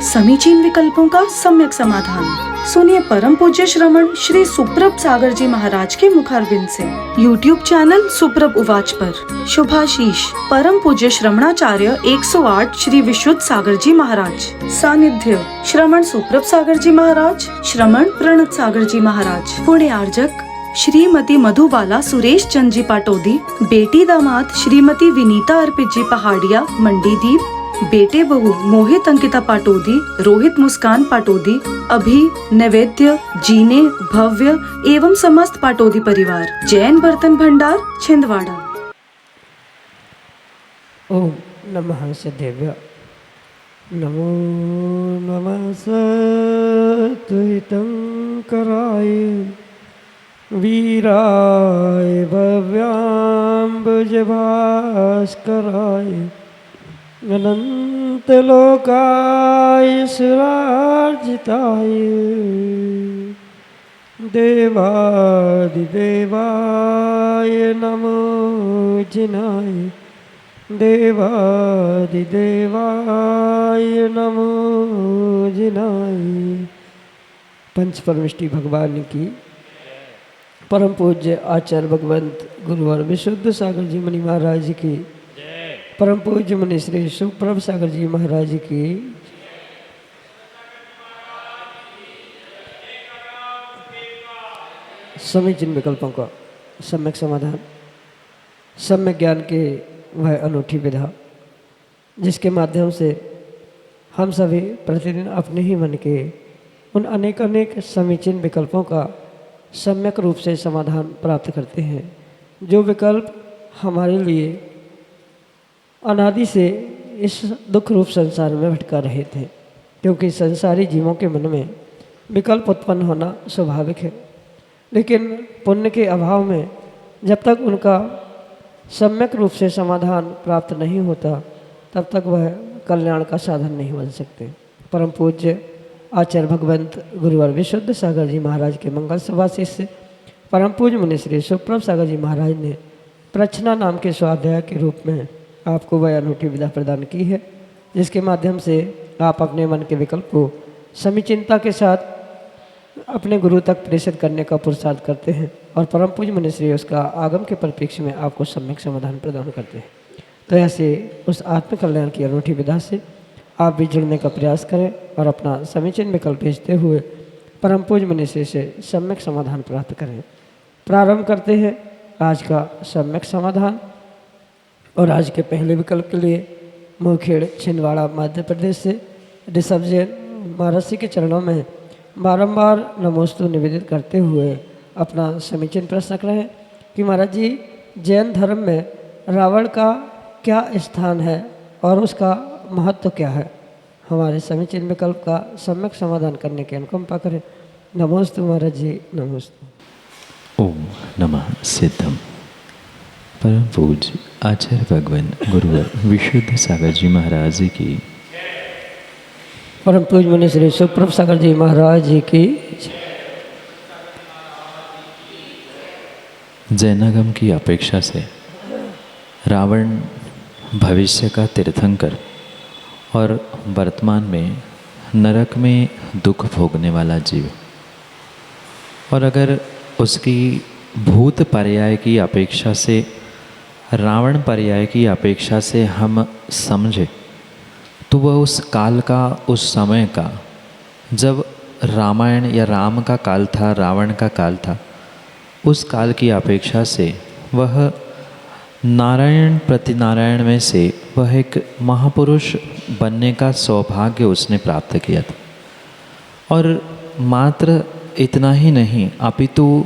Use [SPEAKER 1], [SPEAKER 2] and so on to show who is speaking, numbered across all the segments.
[SPEAKER 1] समीचीन विकल्पों का सम्यक समाधान। सुनिए परम पूज्य श्रमण श्री सुप्रभ सागर जी महाराज के मुखारबिंद से YouTube चैनल सुप्रभ उवाच पर शुभाशीष परम पूज्य श्रमणाचार्य 108 श्री विशुद्ध सागर जी महाराज। सानिध्य श्रमण सुप्रभ सागर जी महाराज, श्रमण प्रणत सागर जी महाराज। पुण्य आर्जक श्रीमती मधुबाला सुरेश चंद जी पाटोदी, बेटी दामाद श्रीमती विनीता अर्पित जी पहाड़िया मंडीदीप, बेटे बहू मोहित अंकिता पाटोदी, रोहित मुस्कान पाटोदी, अभी नैवेद्य जीने भव्य एवं समस्त पाटोदी परिवार। जैन बर्तन भंडार छिंदवाड़ा।
[SPEAKER 2] ओम नमः सदेव्य। नमो नमः सत्वहितं कराय वीराय भव्याम्बुजभास्कराय अनंतलोकाय सुरार्जिताय देवादिदेवाय नमो जिनाय देवादिदेवाय नमो जिनाय। पंच परमिष्टि भगवान की, परम पूज्य आचार्य भगवंत गुरुवर विशुद्ध सागर जी मुनि महाराज की, परम पूज्य मुनि श्री सुप्रभ सागर जी महाराज की। समीचीन विकल्पों का सम्यक समाधान, सम्यक ज्ञान के वह अनूठी विधा जिसके माध्यम से हम सभी प्रतिदिन अपने ही मन के उन अनेक अनेक समीचीन विकल्पों का सम्यक रूप से समाधान प्राप्त करते हैं, जो विकल्प हमारे लिए अनादि से इस दुख रूप संसार में भटका रहे थे। क्योंकि संसारी जीवों के मन में विकल्प उत्पन्न होना स्वाभाविक है, लेकिन पुण्य के अभाव में जब तक उनका सम्यक रूप से समाधान प्राप्त नहीं होता तब तक वह कल्याण का साधन नहीं बन सकते। परम पूज्य आचार्य भगवंत गुरुवर विशुद्ध सागर जी महाराज के मंगल सभा शिष्य परम पूज्य मुनि श्री सुप्रभ सागर जी महाराज ने प्रच्छना नाम के स्वाध्याय के रूप में आपको वह अनूठी विधा प्रदान की है, जिसके माध्यम से आप अपने मन के विकल्प को समीचीनता के साथ अपने गुरु तक प्रेषित करने का पुरुषार्थ करते हैं और परम पूज्य मुनि श्री उसका आगम के परिप्रेक्ष्य में आपको सम्यक समाधान प्रदान करते हैं। तो ऐसे उस आत्म कल्याण की अनूठी विधा से आप भी जुड़ने का प्रयास करें और अपना समीचीन विकल्प भेजते हुए परम पूज्य मुनि श्री से सम्यक समाधान प्राप्त करें। प्रारंभ करते हैं आज का सम्यक समाधान। और आज के पहले विकल्प के लिए मुखेड़ छिंदवाड़ा मध्य प्रदेश से ऋषभ जैन महाराज जी के चरणों में बारंबार नमोस्तु निवेदित करते हुए अपना समीचीन प्रश्न रख रहे हैं कि महाराज जी, जैन धर्म में रावण का क्या स्थान है और उसका महत्व क्या है? हमारे समीचीन विकल्प का सम्यक समाधान करने की अनुकंपा करें। नमोस्तु महाराज जी, नमोस्तु।
[SPEAKER 3] ओम नमः सिद्धम। परम पूज्य आचार्य भगवान गुरुवर विशुद्ध सागर जी महाराज जी की,
[SPEAKER 2] परम पूज्य मुनि श्री सुप्रभ सागर जी महाराज जी की।
[SPEAKER 3] जैनागम की अपेक्षा से रावण भविष्य का तीर्थंकर और वर्तमान में नरक में दुख भोगने वाला जीव, और अगर उसकी भूत पर्याय की अपेक्षा से रावण पर्याय की अपेक्षा से हम समझे तो वह उस काल का, उस समय का, जब रामायण या राम का काल था, रावण का काल था, उस काल की अपेक्षा से वह नारायण प्रतिनारायण में से वह एक महापुरुष बनने का सौभाग्य उसने प्राप्त किया था। और मात्र इतना ही नहीं, अपितु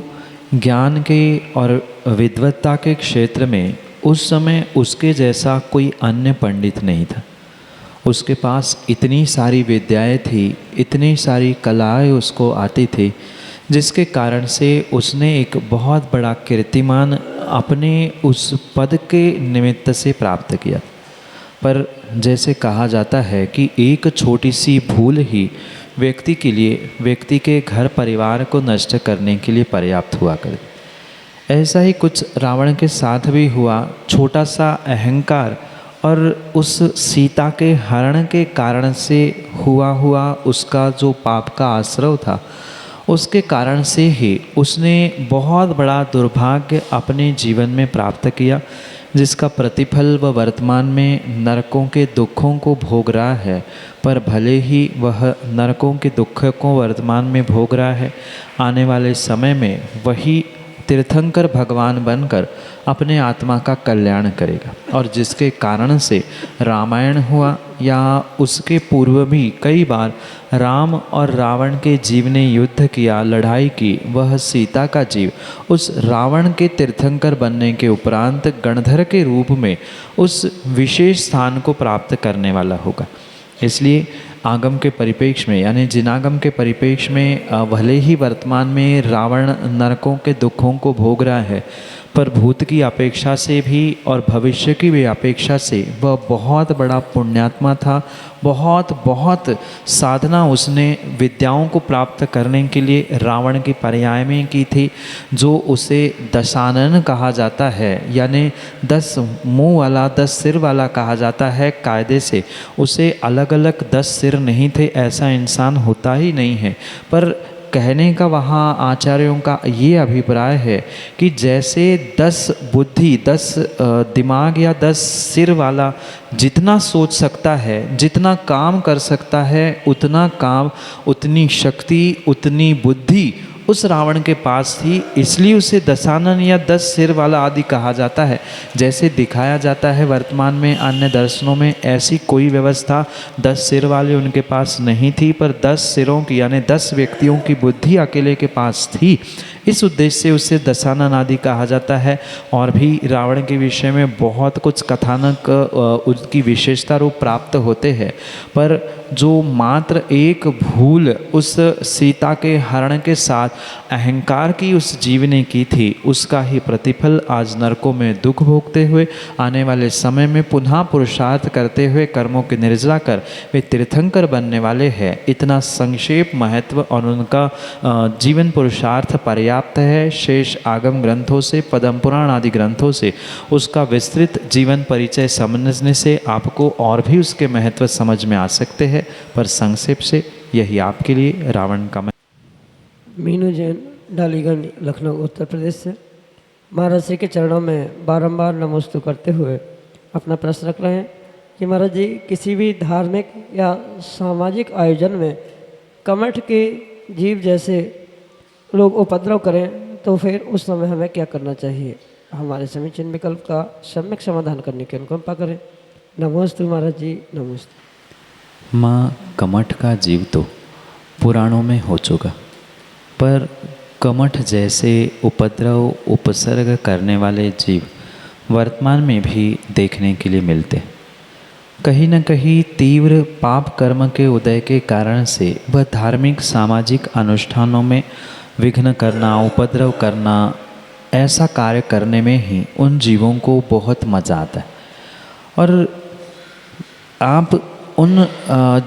[SPEAKER 3] ज्ञान के और विद्वत्ता के क्षेत्र में उस समय उसके जैसा कोई अन्य पंडित नहीं था। उसके पास इतनी सारी विद्याएं थी, इतनी सारी कलाएं उसको आती थी, जिसके कारण से उसने एक बहुत बड़ा कीर्तिमान अपने उस पद के निमित्त से प्राप्त किया। पर जैसे कहा जाता है कि एक छोटी सी भूल ही व्यक्ति के लिए, व्यक्ति के घर परिवार को नष्ट करने के लिए पर्याप्त हुआ करे। ऐसा ही कुछ रावण के साथ भी हुआ। छोटा सा अहंकार और उस सीता के हरण के कारण से हुआ उसका जो पाप का आश्रव था, उसके कारण से ही उसने बहुत बड़ा दुर्भाग्य अपने जीवन में प्राप्त किया, जिसका प्रतिफल वह वर्तमान में नरकों के दुखों को भोग रहा है। पर भले ही वह नरकों के दुखों को वर्तमान में भोग रहा है, आने वाले समय में वही तीर्थंकर भगवान बनकर अपने आत्मा का कल्याण करेगा। और जिसके कारण से रामायण हुआ या उसके पूर्व भी कई बार राम और रावण के जीव ने युद्ध किया, लड़ाई की, वह सीता का जीव उस रावण के तीर्थंकर बनने के उपरांत गणधर के रूप में उस विशेष स्थान को प्राप्त करने वाला होगा। इसलिए आगम के परिप्रेक्ष्य में यानी जिनागम के परिप्रेक्ष्य में भले ही वर्तमान में रावण नरकों के दुखों को भोग रहा है, पर भूत की अपेक्षा से भी और भविष्य की भी अपेक्षा से वह बहुत बड़ा पुण्यात्मा था। बहुत साधना उसने विद्याओं को प्राप्त करने के लिए रावण की पर्याय में की थी, जो उसे दशानन कहा जाता है, यानी 10 मुंह वाला 10 सिर वाला कहा जाता है। कायदे से उसे अलग अलग 10 सिर नहीं थे, ऐसा इंसान होता ही नहीं है। पर कहने का वहाँ आचार्यों का ये अभिप्राय है कि जैसे 10 बुद्धि 10 दिमाग या 10 सिर वाला जितना सोच सकता है, जितना काम कर सकता है, उतना काम, उतनी शक्ति, उतनी बुद्धि उस रावण के पास थी, इसलिए उसे दशानन या 10 सिर वाला आदि कहा जाता है। जैसे दिखाया जाता है वर्तमान में अन्य दर्शनों में, ऐसी कोई व्यवस्था 10 सिर वाले उनके पास नहीं थी, पर 10 सिरों की यानी 10 व्यक्तियों की बुद्धि अकेले के पास थी। इस उद्देश्य से उसे दशानन आदि कहा जाता है। और भी रावण के विषय में बहुत कुछ कथानक उसकी विशेषता रूप प्राप्त होते हैं, पर जो मात्र एक भूल उस सीता के हरण के साथ अहंकार की उस जीव ने की थी, उसका ही प्रतिफल आज नरकों में दुख भोगते हुए आने वाले समय में पुनः पुरुषार्थ करते हुए कर्मों की निर्जला कर वे तीर्थंकर बनने वाले हैं। इतना संक्षेप महत्व और उनका जीवन पुरुषार्थ पर्याप्त है। शेष आगम ग्रंथों से, पद्म पुराण आदि ग्रंथों से उसका विस्तृत जीवन परिचय समझने से आपको और भी उसके महत्व समझ में आ सकते हैं, पर संक्षेप से यही आपके लिए रावण का
[SPEAKER 2] मीनू जैन, डालीगंज, लखनऊ, उत्तर प्रदेश से महाराज श्री के चरणों में बारंबार नमोस्तु करते हुए अपना प्रश्न रख रहे हैं कि महाराज जी, किसी भी धार्मिक या सामाजिक आयोजन में कमठ के जीव जैसे लोग उपद्रव करें तो फिर उस समय हमें क्या करना चाहिए? हमारे समीचीन विकल्प का सम्यक समाधान करने की अनुकंपा करें। नमोस्तु महाराज जी, नमोस्तु।
[SPEAKER 3] माँ, कमठ का जीव तो पुराणों में हो चुका, पर कमठ जैसे उपद्रव उपसर्ग करने वाले जीव वर्तमान में भी देखने के लिए मिलते। कहीं न कहीं तीव्र पाप कर्म के उदय के कारण से वह धार्मिक सामाजिक अनुष्ठानों में विघ्न करना, उपद्रव करना, ऐसा कार्य करने में ही उन जीवों को बहुत मज़ा आता है। और आप उन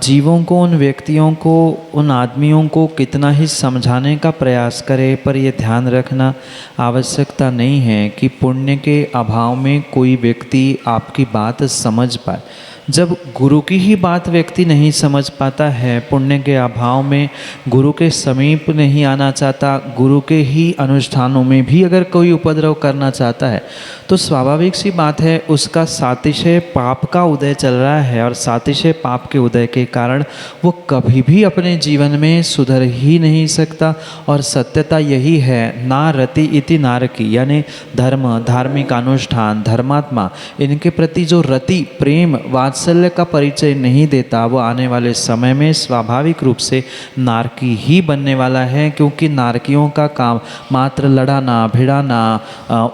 [SPEAKER 3] जीवों को, उन व्यक्तियों को, उन आदमियों को कितना ही समझाने का प्रयास करें, पर यह ध्यान रखना आवश्यकता नहीं है कि पुण्य के अभाव में कोई व्यक्ति आपकी बात समझ पाए। जब गुरु की ही बात व्यक्ति नहीं समझ पाता है, पुण्य के अभाव में गुरु के समीप नहीं आना चाहता, गुरु के ही अनुष्ठानों में भी अगर कोई उपद्रव करना चाहता है, तो स्वाभाविक सी बात है उसका सातिशय पाप का उदय चल रहा है। और सातिशय पाप के उदय के कारण वो कभी भी अपने जीवन में सुधर ही नहीं सकता। और सत्यता यही है, ना रति इति नारकी, यानी धर्म, धार्मिक अनुष्ठान, धर्मात्मा, इनके प्रति जो रति, प्रेम, वात्सल्य का परिचय नहीं देता, वो आने वाले समय में स्वाभाविक रूप से नारकी ही बनने वाला है। क्योंकि नारकियों का काम मात्र लड़ाना, भिड़ाना,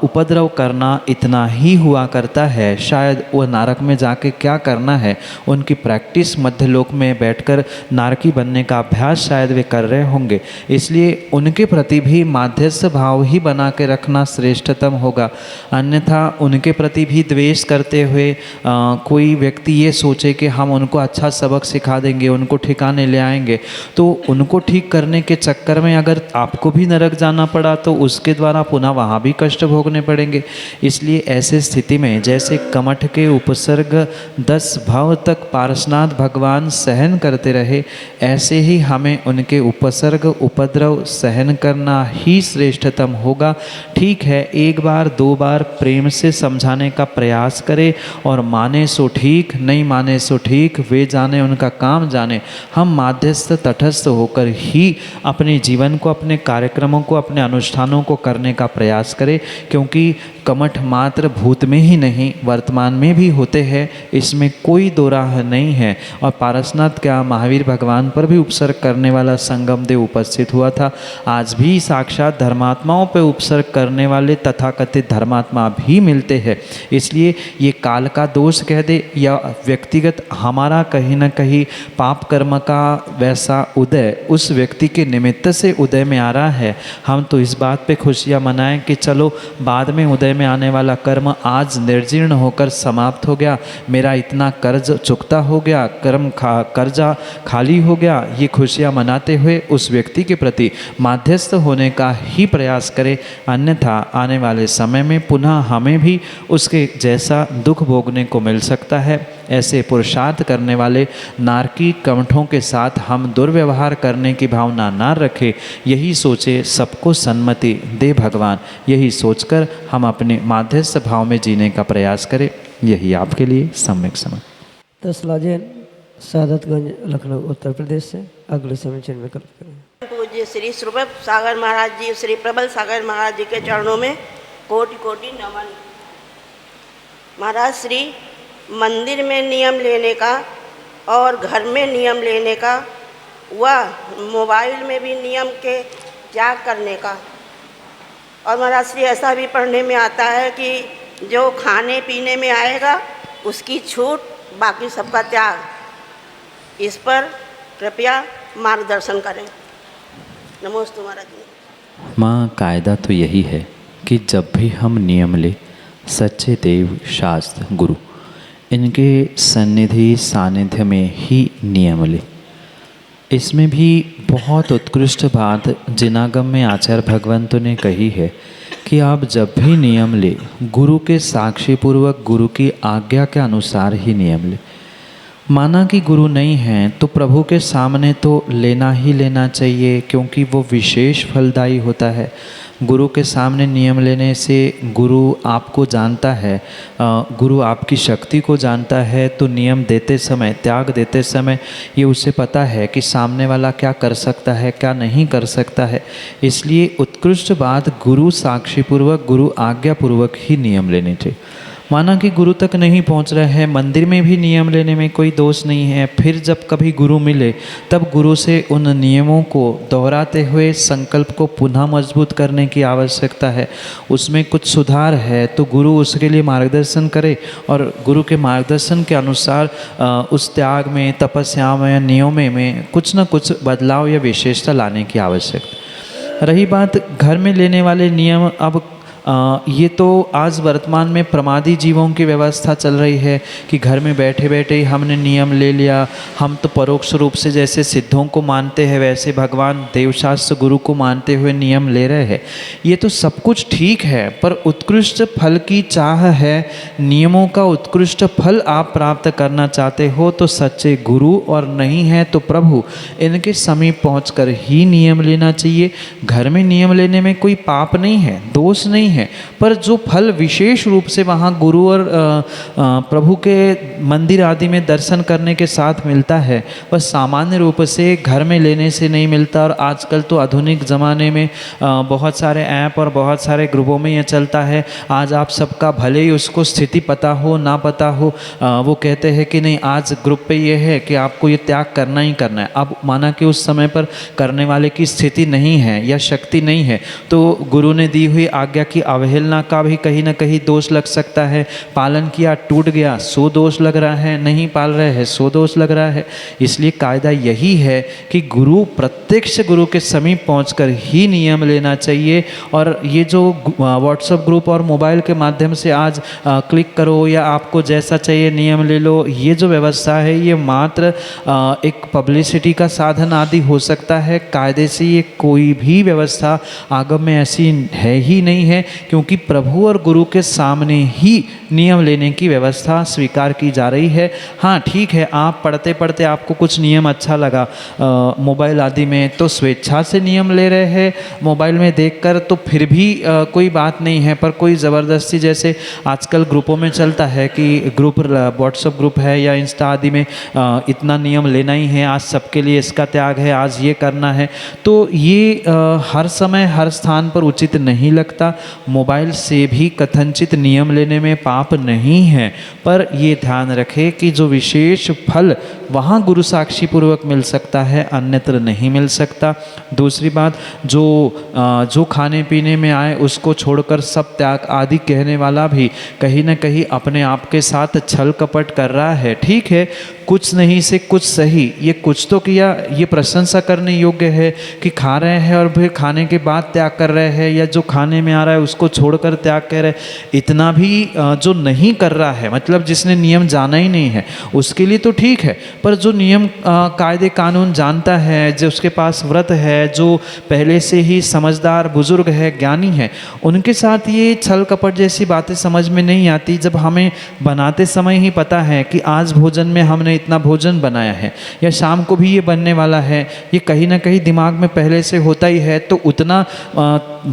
[SPEAKER 3] उपद्रव करना इतना ही हुआ करता है। शायद वह नारक में जाके क्या करना है, उनकी प्रैक्टिस मध्यलोक में बैठकर नारकी बनने का अभ्यास शायद वे कर रहे होंगे। इसलिए उनके प्रति भी माध्यस्थ भाव ही बना के रखना श्रेष्ठतम होगा। अन्यथा उनके प्रति भी द्वेष करते हुए कोई व्यक्ति व्यक्ति ये सोचे कि हम उनको अच्छा सबक सिखा देंगे, उनको ठिकाने ले आएंगे, तो उनको ठीक करने के चक्कर में अगर आपको भी नरक जाना पड़ा तो उसके द्वारा पुनः वहाँ भी कष्ट भोगने पड़ेंगे। इसलिए ऐसे स्थिति में जैसे कमठ के उपसर्ग 10 भाव तक पार्श्वनाथ भगवान सहन करते रहे, ऐसे ही हमें उनके उपसर्ग उपद्रव सहन करना ही श्रेष्ठतम होगा। ठीक है, एक बार दो बार प्रेम से समझाने का प्रयास करें और माने सो ठीक, नहीं माने सो ठीक, वे जाने उनका काम जाने। हम माध्यस्थ तटस्थ होकर ही अपने जीवन को, अपने कार्यक्रमों को, अपने अनुष्ठानों को करने का प्रयास करें, क्योंकि कमठ मात्र भूत में ही नहीं वर्तमान में भी होते हैं, इसमें कोई दो राह नहीं है। और पारसनाथ क्या महावीर भगवान पर भी उपसर्ग करने वाला संगम देव उपस्थित हुआ था। आज भी साक्षात धर्मात्माओं पर उपसर्ग करने वाले तथाकथित धर्मात्मा भी मिलते हैं। इसलिए ये काल का दोष कह दे या व्यक्तिगत हमारा कहीं ना कहीं पाप कर्म का वैसा उदय उस व्यक्ति के निमित्त से उदय में आ रहा है, हम तो इस बात पे खुशियाँ मनाएं कि चलो बाद में उदय में आने वाला कर्म आज निर्जीर्ण होकर समाप्त हो गया, मेरा इतना कर्ज चुकता हो गया, कर्जा खाली हो गया। ये खुशियाँ मनाते हुए उस व्यक्ति के प्रति माध्यस्थ होने का ही प्रयास करें, अन्यथा आने वाले समय में पुनः हमें भी उसके जैसा दुख भोगने को मिल सकता है। ऐसे पुरुषार्थ करने वाले नारकी कमठों के साथ हम दुर्व्यवहार करने की भावना ना रखें, यही सोचे सबको सन्मति दे भगवान, यही सोचकर हम अपने माध्यस्थ भाव में जीने का प्रयास करें। यही आपके लिए सम्यक समय।
[SPEAKER 2] तसलाजैन सादतगंज लखनऊ उत्तर प्रदेश से अगले समय चिन्ह में कल्प करें।
[SPEAKER 4] पूज्य श्री सुप्रभ सागर महाराज जी, श्री प्रबल सागर महाराज जी के चरणों में कोटि कोटि नमन। महाराज श्री मंदिर में नियम लेने का और घर में नियम लेने का व मोबाइल में भी नियम के त्याग करने का। और महाराज श्री ऐसा भी पढ़ने में आता है कि जो खाने पीने में आएगा उसकी छूट, बाकी सबका त्याग। इस पर कृपया मार्गदर्शन करें। नमोस्तु महाराज जी।
[SPEAKER 3] माँ, कायदा तो यही है कि जब भी हम नियम ले, सच्चे देव शास्त्र गुरु इनके सन्निधि सानिध्य में ही नियम ले। इसमें भी बहुत उत्कृष्ट बात जिनागम में आचार्य भगवंतों ने कही है कि आप जब भी नियम ले, गुरु के साक्षी पूर्वक गुरु की आज्ञा के अनुसार ही नियम ले। माना कि गुरु नहीं हैं तो प्रभु के सामने तो लेना ही लेना चाहिए, क्योंकि वो विशेष फलदायी होता है। गुरु के सामने नियम लेने से गुरु आपको जानता है, गुरु आपकी शक्ति को जानता है, तो नियम देते समय, त्याग देते समय ये उसे पता है कि सामने वाला क्या कर सकता है, क्या नहीं कर सकता है। इसलिए उत्कृष्ट बात गुरु साक्षी पूर्वक, गुरु आज्ञा पूर्वक ही नियम लेने चाहिए। माना कि गुरु तक नहीं पहुंच रहे हैं, मंदिर में भी नियम लेने में कोई दोष नहीं है, फिर जब कभी गुरु मिले तब गुरु से उन नियमों को दोहराते हुए संकल्प को पुनः मजबूत करने की आवश्यकता है। उसमें कुछ सुधार है तो गुरु उसके लिए मार्गदर्शन करे और गुरु के मार्गदर्शन के अनुसार उस त्याग में, तपस्या में या नियमों में कुछ न कुछ बदलाव या विशेषता लाने की आवश्यकता। रही बात घर में लेने वाले नियम, अब ये तो आज वर्तमान में प्रमादी जीवों की व्यवस्था चल रही है कि घर में बैठे बैठे ही हमने नियम ले लिया। हम तो परोक्ष रूप से जैसे सिद्धों को मानते हैं वैसे भगवान देवशास्त्र गुरु को मानते हुए नियम ले रहे हैं। ये तो सब कुछ ठीक है, पर उत्कृष्ट फल की चाह है, नियमों का उत्कृष्ट फल आप प्राप्त करना चाहते हो तो सच्चे गुरु और नहीं है तो प्रभु, इनके समीप पहुँच ही नियम लेना चाहिए। घर में नियम लेने में कोई पाप नहीं है, दोष नहीं है, पर जो फल विशेष रूप से वहाँ गुरु और प्रभु के मंदिर आदि में दर्शन करने के साथ मिलता है वह सामान्य रूप से घर में लेने से नहीं मिलता। और आजकल तो आधुनिक ज़माने में बहुत सारे ऐप और बहुत सारे ग्रुपों में यह चलता है। आज आप सबका भले ही उसको स्थिति पता हो ना पता हो, वो कहते हैं कि नहीं आज ग्रुप पे ये है कि आपको ये त्याग करना ही करना है। अब माना कि उस समय पर करने वाले की स्थिति नहीं है या शक्ति नहीं है, तो गुरु ने दी हुई आज्ञा की की अवहेलना का भी कहीं ना कहीं दोष लग सकता है। पालन किया, टूट गया, सो दोष लग रहा है, नहीं पाल रहे हैं, सो दोष लग रहा है। इसलिए कायदा यही है कि गुरु, प्रत्यक्ष गुरु के समीप पहुंचकर ही नियम लेना चाहिए। और ये जो व्हाट्सएप ग्रुप और मोबाइल के माध्यम से आज क्लिक करो या आपको जैसा चाहिए नियम ले लो, ये जो व्यवस्था है ये मात्र एक पब्लिसिटी का साधन आदि हो सकता है। कायदे से ये कोई भी व्यवस्था आगम में ऐसी है ही नहीं है, क्योंकि प्रभु और गुरु के सामने ही नियम लेने की व्यवस्था स्वीकार की जा रही है। हाँ ठीक है, आप पढ़ते पढ़ते आपको कुछ नियम अच्छा लगा मोबाइल आदि में, तो स्वेच्छा से नियम ले रहे हैं मोबाइल में देखकर, तो फिर भी कोई बात नहीं है। पर कोई ज़बरदस्ती, जैसे आजकल ग्रुपों में चलता है कि ग्रुप, व्हाट्सएप ग्रुप है या इंस्टा आदि में इतना नियम लेना ही है, आज सबके लिए इसका त्याग है, आज ये करना है, तो ये हर समय हर स्थान पर उचित नहीं लगता। मोबाइल से भी कथनचित नियम लेने में पाप नहीं है, पर ये ध्यान रखें कि जो विशेष फल वहाँ गुरु साक्षी पूर्वक मिल सकता है, अन्यत्र नहीं मिल सकता। दूसरी बात, जो खाने पीने में आए उसको छोड़कर सब त्याग आदि कहने वाला भी कहीं ना कहीं अपने आप के साथ छल कपट कर रहा है। ठीक है, कुछ नहीं से कुछ सही, ये कुछ तो किया, ये प्रशंसा करने योग्य है कि खा रहे हैं और फिर खाने के बाद त्याग कर रहे हैं, या जो खाने में आ रहा है उसको छोड़कर त्याग कर रहे हैं। इतना भी जो नहीं कर रहा है, मतलब जिसने नियम जाना ही नहीं है, उसके लिए तो ठीक है। पर जो नियम कायदे कानून जानता है, जो उसके पास व्रत है, जो पहले से ही समझदार बुजुर्ग है, ज्ञानी है, उनके साथ ये छल कपट जैसी बातें समझ में नहीं आती। जब हमें बनाते समय ही पता है कि आज भोजन में हमने इतना भोजन बनाया है या शाम को भी ये बनने वाला है, ये कहीं ना कहीं दिमाग में पहले से होता ही है, तो उतना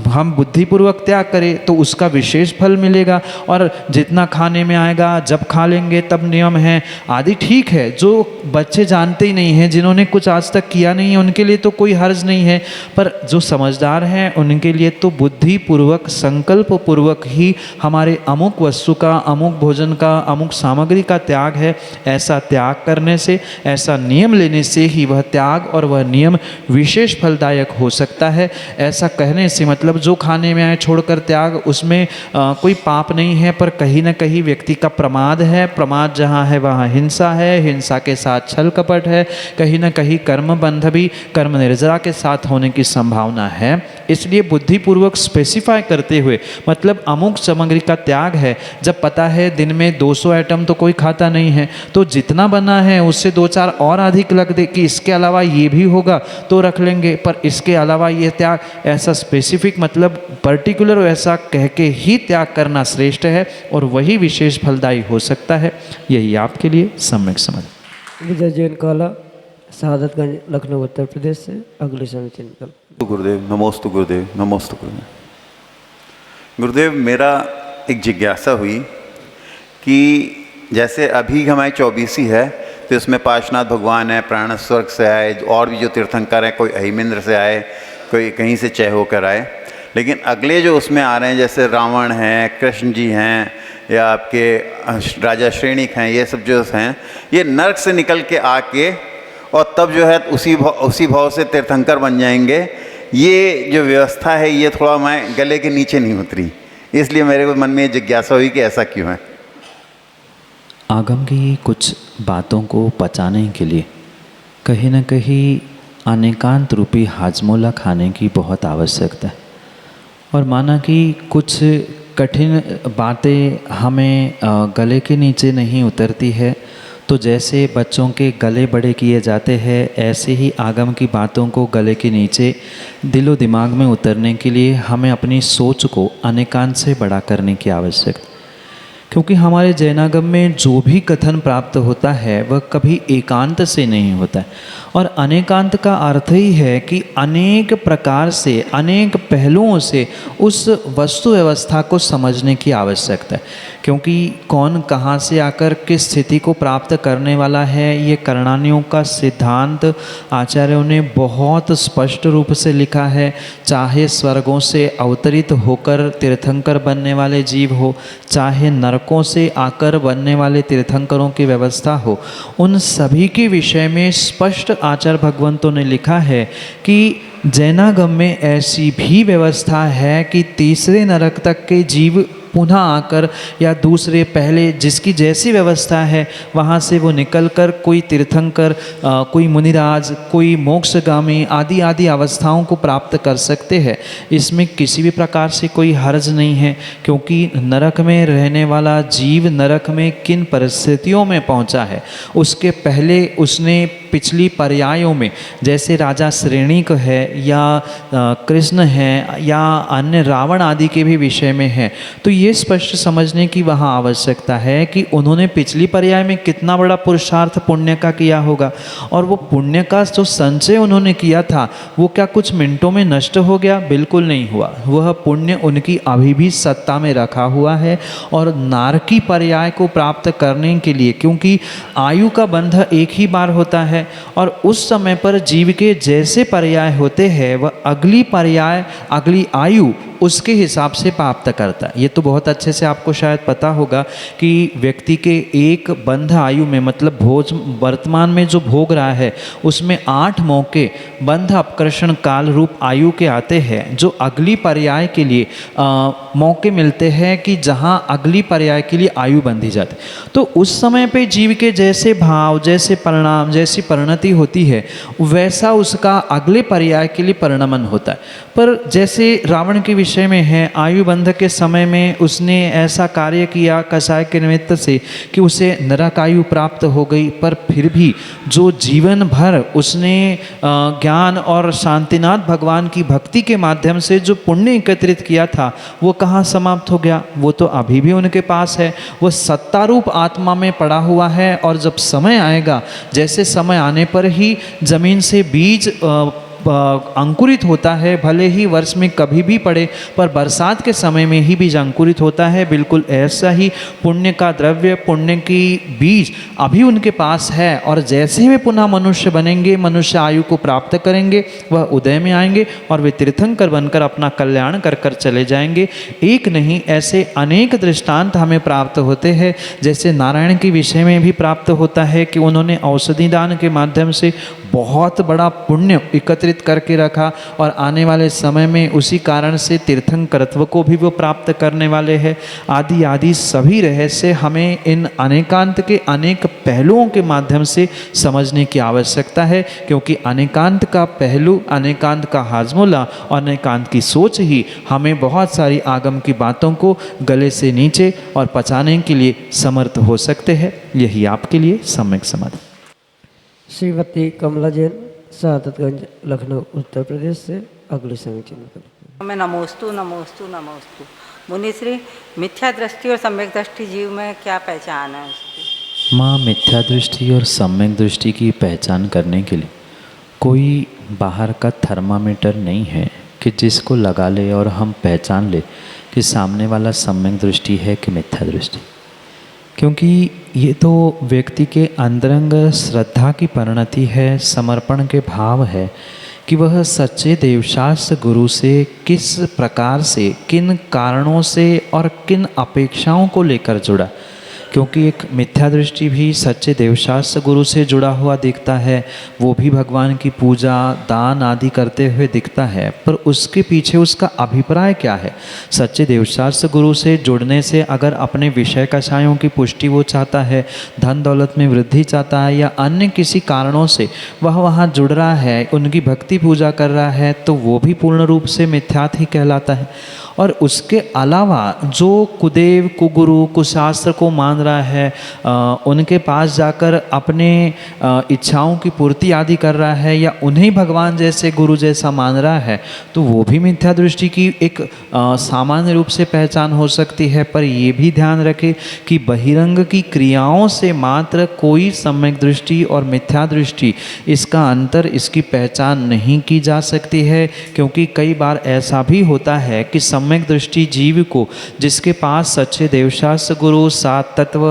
[SPEAKER 3] हम बुद्धिपूर्वक त्याग करें तो उसका विशेष फल मिलेगा। और जितना खाने में आएगा, जब खा लेंगे तब नियम है आदि, ठीक है। जो बच्चे जानते ही नहीं हैं, जिन्होंने कुछ आज तक किया नहीं है, उनके लिए तो कोई हर्ज नहीं है, पर जो समझदार हैं उनके लिए तो बुद्धिपूर्वक, संकल्प पूर्वक ही हमारे अमुक वस्तु का, अमुक भोजन का, अमुक सामग्री का त्याग है। ऐसा त्याग करने से, ऐसा नियम लेने से ही वह त्याग और वह नियम विशेष फलदायक हो सकता है। ऐसा कहने से मतलब जो खाने में आए छोड़कर त्याग, उसमें कोई पाप नहीं है, पर कहीं ना कहीं व्यक्ति का प्रमाद है। प्रमाद जहाँ है वहाँ हिंसा है, हिंसा के साथ छल कपट है, कहीं ना कहीं कर्म बंध भी कर्म निर्जरा के साथ होने की संभावना है। इसलिए बुद्धिपूर्वक स्पेसिफाई करते हुए, मतलब अमुक सामग्री का त्याग है, जब पता है दिन में 200 आइटम तो कोई खाता नहीं है, तो जितना बना है उससे 2-4 और अधिक लग दे कि इसके अलावा ये भी होगा तो रख लेंगे, पर इसके अलावा ये त्याग, ऐसा स्पेसिफिक मतलब पर्टिकुलर ऐसा कह के ही त्याग करना श्रेष्ठ है और वही विशेष फलदायी हो सकता है। यही आपके लिए सम्यक समझ।
[SPEAKER 2] विजय जैन काला, शहादतगंज, लखनऊ, उत्तर प्रदेश से अगले समिति निकल।
[SPEAKER 5] गुरुदेव नमोस्तु, गुरुदेव नमोस्तु, गुरुदेव। गुरुदेव, मेरा एक जिज्ञासा हुई कि जैसे अभी हमारी 24वीं है, तो इसमें पार्श्वनाथ भगवान है, प्राण स्वर्ग से आए, और भी जो तीर्थंकर हैं, कोई अहिमेंद्र से आए, कोई कहीं से चय होकर आए। लेकिन अगले जो उसमें आ रहे हैं, जैसे रावण हैं, कृष्ण जी हैं, या आपके राजा श्रेणिक हैं, ये सब जो हैं, ये नर्क से निकल के आके और तब जो है उसी भाव से तीर्थंकर बन जाएंगे। ये जो व्यवस्था है ये थोड़ा मैं गले के नीचे नहीं उतरी, इसलिए मेरे को मन में जिज्ञासा हुई कि ऐसा क्यों है।
[SPEAKER 3] आगम की कुछ बातों को पचाने के लिए कहीं न कहीं अनेकांत रूपी हाजमोला खाने की बहुत आवश्यकता है। और माना कि कुछ कठिन बातें हमें गले के नीचे नहीं उतरती है, तो जैसे बच्चों के गले बड़े किए जाते हैं, ऐसे ही आगम की बातों को गले के नीचे दिलो दिमाग में उतरने के लिए हमें अपनी सोच को अनेकांत से बड़ा करने की आवश्यकता। क्योंकि हमारे जैनागम में जो भी कथन प्राप्त होता है वह कभी एकांत से नहीं होता है। और अनेकांत का अर्थ ही है कि अनेक प्रकार से, अनेक पहलुओं से उस वस्तु व्यवस्था को समझने की आवश्यकता है। क्योंकि कौन कहाँ से आकर किस स्थिति को प्राप्त करने वाला है, ये करणानियों का सिद्धांत आचार्यों ने बहुत स्पष्ट रूप से लिखा है। चाहे स्वर्गों से अवतरित होकर तीर्थंकर बनने वाले जीव हो, चाहे नरकों से आकर बनने वाले तीर्थंकरों की व्यवस्था हो, उन सभी के विषय में स्पष्ट आचार्य भगवंतों ने लिखा है कि जैनागम में ऐसी भी व्यवस्था है कि तीसरे नरक तक के जीव पुनः आकर या दूसरे पहले जिसकी जैसी व्यवस्था है वहाँ से वो निकलकर कोई तीर्थंकर, कोई मुनिराज, कोई मोक्षगामी आदि आदि अवस्थाओं को प्राप्त कर सकते हैं। इसमें किसी भी प्रकार से कोई हर्ज नहीं है, क्योंकि नरक में रहने वाला जीव नरक में किन परिस्थितियों में पहुँचा है उसके पहले उसने पिछली पर्यायों में, जैसे राजा श्रेणिक है या कृष्ण है या अन्य रावण आदि के भी विषय में है, तो ये स्पष्ट समझने की वहाँ आवश्यकता है कि उन्होंने पिछली पर्याय में कितना बड़ा पुरुषार्थ पुण्य का किया होगा, और वो पुण्य का जो संचय उन्होंने किया था वो क्या कुछ मिनटों में नष्ट हो गया? बिल्कुल नहीं हुआ। वह पुण्य उनकी अभी भी सत्ता में रखा हुआ है। और नारकी पर्याय को प्राप्त करने के लिए, क्योंकि आयु का बंध एक ही बार होता है और उस समय पर जीव के जैसे पर्याय होते हैं वह अगली पर्याय, अगली आयु उसके हिसाब से प्राप्त करता है। ये तो बहुत अच्छे से आपको शायद पता होगा कि व्यक्ति के एक बंध आयु में, मतलब भोज वर्तमान में जो भोग रहा है उसमें 8 मौके बंध अपकर्षण काल रूप आयु के आते हैं, जो अगली पर्याय के लिए मौके मिलते हैं कि जहाँ अगली पर्याय के लिए आयु बंधी जाती। तो उस समय पे जीव के जैसे भाव, जैसे परिणाम, जैसी परिणति होती है वैसा उसका अगले पर्याय के लिए परिणमन होता है। पर जैसे रावण के विषय में है, आयु बंध के समय में उसने ऐसा कार्य किया कसाय के निमित्त से कि उसे नरक आयु प्राप्त हो गई, पर फिर भी जो जीवन भर उसने ज्ञान और शांतिनाथ भगवान की भक्ति के माध्यम से जो पुण्य एकत्रित किया था वो कहाँ समाप्त हो गया? वो तो अभी भी उनके पास है, वो सत्तारूप आत्मा में पड़ा हुआ है। और जब समय आएगा, जैसे समय आने पर ही जमीन से बीज अंकुरित होता है, भले ही वर्ष में कभी भी पड़े, पर बरसात के समय में ही बीज अंकुरित होता है। बिल्कुल ऐसा ही पुण्य का द्रव्य, पुण्य की बीज अभी उनके पास है। और जैसे वे पुनः मनुष्य बनेंगे, मनुष्य आयु को प्राप्त करेंगे, वह उदय में आएंगे और वे तीर्थंकर बनकर अपना कल्याण कर कर चले जाएंगे। एक नहीं, ऐसे अनेक दृष्टांत हमें प्राप्त होते हैं। जैसे नारायण के विषय में भी प्राप्त होता है कि उन्होंने औषधि दान के माध्यम से बहुत बड़ा पुण्य एकत्रित करके रखा और आने वाले समय में उसी कारण से तीर्थंकरत्व को भी वो प्राप्त करने वाले हैं। आदि आदि सभी रहस्य हमें इन अनेकांत के अनेक पहलुओं के माध्यम से समझने की आवश्यकता है, क्योंकि अनेकांत का पहलू, अनेकांत का हाजमोला और अनेकांत की सोच ही हमें बहुत सारी आगम की बातों को गले से नीचे और पचाने के लिए समर्थ हो सकते हैं। यही आपके लिए सम्यक समाधान।
[SPEAKER 2] श्रीमती कमला जैन, शहादतगंज, लखनऊ, उत्तर प्रदेश से अगले समीचीन कर।
[SPEAKER 6] मैं नमोस्तु नमोस्तु नमोस्तु। मुनिश्री, मिथ्या दृष्टि और सम्यक दृष्टि जीव में क्या पहचान है उसकी?
[SPEAKER 3] माँ, मिथ्या दृष्टि और सम्यक दृष्टि की पहचान करने के लिए कोई बाहर का थर्मामीटर नहीं है कि जिसको लगा ले और हम पहचान ले कि सामने वाला सम्यक दृष्टि है कि मिथ्या दृष्टि। क्योंकि ये तो व्यक्ति के अंतरंग श्रद्धा की परिणति है, समर्पण के भाव है कि वह सच्चे देवशास्त्र गुरु से किस प्रकार से, किन कारणों से और किन अपेक्षाओं को लेकर जुड़ा। क्योंकि एक मिथ्या दृष्टि भी सच्चे देवशास्त्र गुरु से जुड़ा हुआ दिखता है, वो भी भगवान की पूजा, दान आदि करते हुए दिखता है, पर उसके पीछे उसका अभिप्राय क्या है? सच्चे देवशास्त्र गुरु से जुड़ने से अगर अपने विषय कषायों की पुष्टि वो चाहता है, धन दौलत में वृद्धि चाहता है, या अन्य किसी कारणों से वह वहाँ जुड़ रहा है, उनकी भक्ति पूजा कर रहा है, तो वो भी पूर्ण रूप से मिथ्यात ही कहलाता है। और उसके अलावा जो कुदेव, कुगुरु, कुशास्त्र को मान रहा है, उनके पास जाकर अपने इच्छाओं की पूर्ति आदि कर रहा है, या उन्हें भगवान जैसे गुरु जैसा मान रहा है, तो वो भी मिथ्या दृष्टि की एक सामान्य रूप से पहचान हो सकती है। पर ये भी ध्यान रखें कि बहिरंग की क्रियाओं से मात्र कोई सम्यक दृष्टि और मिथ्या दृष्टि, इसका अंतर, इसकी पहचान नहीं की जा सकती है। क्योंकि कई बार ऐसा भी होता है कि सम्यक दृष्टि जीव को, जिसके पास सच्चे देवशास्त्र गुरु, सात तत्व,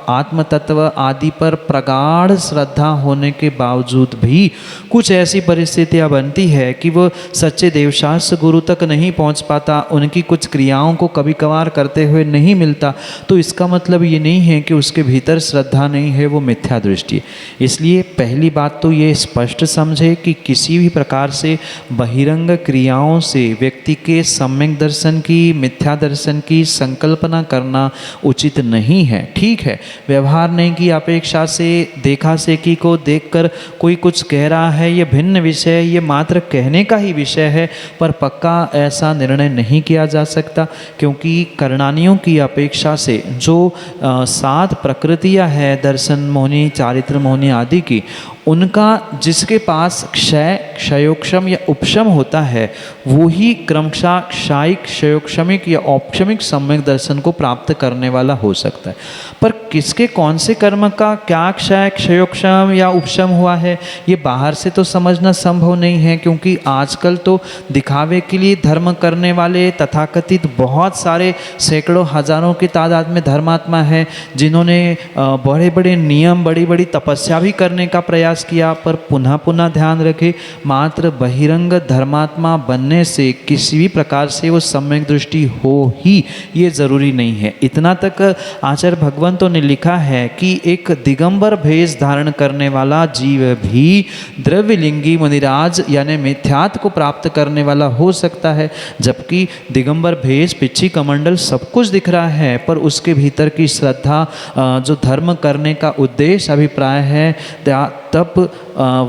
[SPEAKER 3] आत्म तत्व आदि पर प्रगाढ़ श्रद्धा होने के बावजूद भी कुछ ऐसी परिस्थितियां बनती है कि वह सच्चे देवशास्त्र गुरु तक नहीं पहुंच पाता, उनकी कुछ क्रियाओं को कभी कभार करते हुए नहीं मिलता, तो इसका मतलब ये नहीं है कि उसके भीतर श्रद्धा नहीं है, वो मिथ्या दृष्टि है। इसलिए पहली बात तो ये स्पष्ट समझे कि किसी भी प्रकार से बहिरंग क्रियाओं से व्यक्ति के सम्यक दर्शन की, मिथ्या दर्शन की संकल्पना करना उचित नहीं है। ठीक है, व्यवहार नहीं की अपेक्षा से देखा सेखी को देखकर कोई कुछ कह रहा है, ये भिन्न विषय है, ये मात्र कहने का ही विषय है, पर पक्का ऐसा निर्णय नहीं किया जा सकता। क्योंकि करणानियों की अपेक्षा से जो 7 प्रकृतियां है, दर्शन मोहिनी, चारित्र मोहिनी आदि की, उनका जिसके पास क्षयोक्षम या उपशम होता है, वो ही क्रमशः क्षायिक, क्षयोक्षमिक या औपशमिक सम्यक दर्शन को प्राप्त करने वाला हो सकता है। पर किसके कौन से कर्म का क्या क्षय, क्षयोक्षम या उपशम हुआ है, ये बाहर से तो समझना संभव नहीं है। क्योंकि आजकल तो दिखावे के लिए धर्म करने वाले तथाकथित बहुत सारे सैकड़ों हजारों की तादाद में धर्मात्मा हैं, जिन्होंने बड़े बड़े नियम, बड़ी बड़ी तपस्या भी करने का प्रयास किया। पर पुनः पुनः ध्यान रखें, मात्र बहिरंग धर्मात्मा बनने से किसी भी प्रकार से वो सम्यक दृष्टि हो ही ये जरूरी नहीं है। इतना तक आचार्य भगवंतों ने लिखा है कि एक दिगंबर भेष धारण करने वाला जीव भी द्रव्यलिंगी मुनिराज यानी मिथ्यात्व को प्राप्त करने वाला हो सकता है। जबकि दिगंबर भेष, पिच्छी कमंडल सब कुछ दिख रहा है, पर उसके भीतर की श्रद्धा, जो धर्म करने का उद्देश्य अभिप्राय है, तब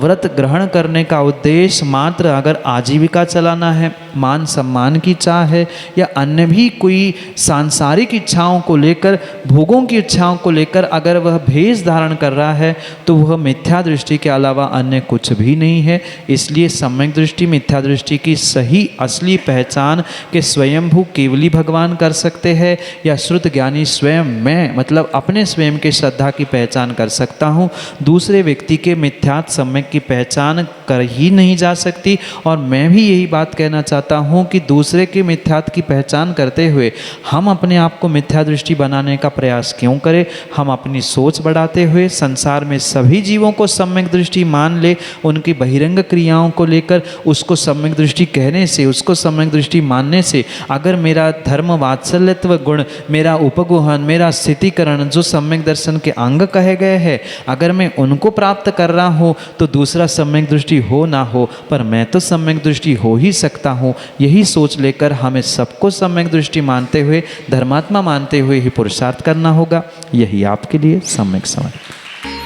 [SPEAKER 3] व्रत ग्रहण करने का उद्देश्य मात्र अगर आजीविका चलाना है, मान सम्मान की चाह है, या अन्य भी कोई सांसारिक इच्छाओं को लेकर, भोगों की इच्छाओं को लेकर अगर वह भेष धारण कर रहा है, तो वह मिथ्या दृष्टि के अलावा अन्य कुछ भी नहीं है। इसलिए सम्यक दृष्टि, मिथ्या दृष्टि की सही असली पहचान के स्वयंभू केवली भगवान कर सकते हैं, या श्रुत ज्ञानी स्वयं मैं, मतलब अपने स्वयं के श्रद्धा की पहचान कर सकता हूँ। दूसरे व्यक्ति के मिथ्यात्व सम्यक की पहचान कर ही नहीं जा सकती। और मैं भी यही बात कहना चाहता हूँ कि दूसरे के मिथ्यात्व की पहचान करते हुए हम अपने आप को मिथ्या दृष्टि बनाने का प्रयास क्यों करें। हम अपनी सोच बढ़ाते हुए संसार में सभी जीवों को सम्यक दृष्टि मान ले, उनकी बहिरंग क्रियाओं को लेकर उसको सम्यक दृष्टि कहने से, उसको सम्यक दृष्टि मानने से, अगर मेरा धर्म वात्सल्यत्व गुण, मेरा उपगुहन, मेरा स्थितिकरण जो सम्यक दर्शन के अंग कहे गए हैं, अगर मैं उनको प्राप्त कर रहा हूँ, तो दूसरा सम्यक दृष्टि हो ना हो, पर मैं तो सम्यक दृष्टि हो ही सकता हूँ। यही सोच लेकर हमें सबको सम्यक दृष्टि मानते हुए, धर्मात्मा मानते हुए ही पुरुषार्थ करना होगा। यही आपके लिए सम्यक समझ।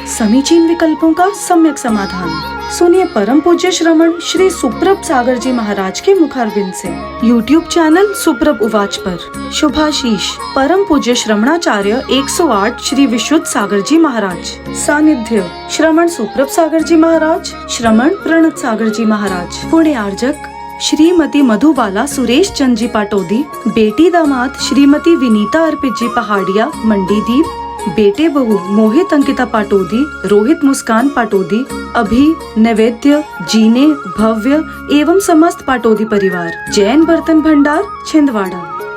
[SPEAKER 1] समीचीन विकल्पों का सम्यक समाधान सुनिए परम पूज्य श्रमण श्री सुप्रभ सागर जी महाराज के मुखारविंद से। YouTube चैनल सुप्रभ उवाच पर शुभाशीष परम पूज्य श्रमणाचार्य 108 श्री विशुद्ध सागर जी महाराज। सानिध्य श्रमण सुप्रभ सागर जी महाराज, श्रमण प्रणत सागर जी महाराज। पुण्य आर्जक श्रीमती मधुबाला सुरेश चंद जी पाटोदी, बेटी दामाद श्रीमती विनीता अर्पित जी पहाड़िया मंडीदीप, बेटे बहू मोहित अंकिता पाटोदी, रोहित मुस्कान पाटोदी, अभी नैवेद्य जीने भव्य एवं समस्त पाटोदी परिवार, जैन बर्तन भंडार छिंदवाड़ा।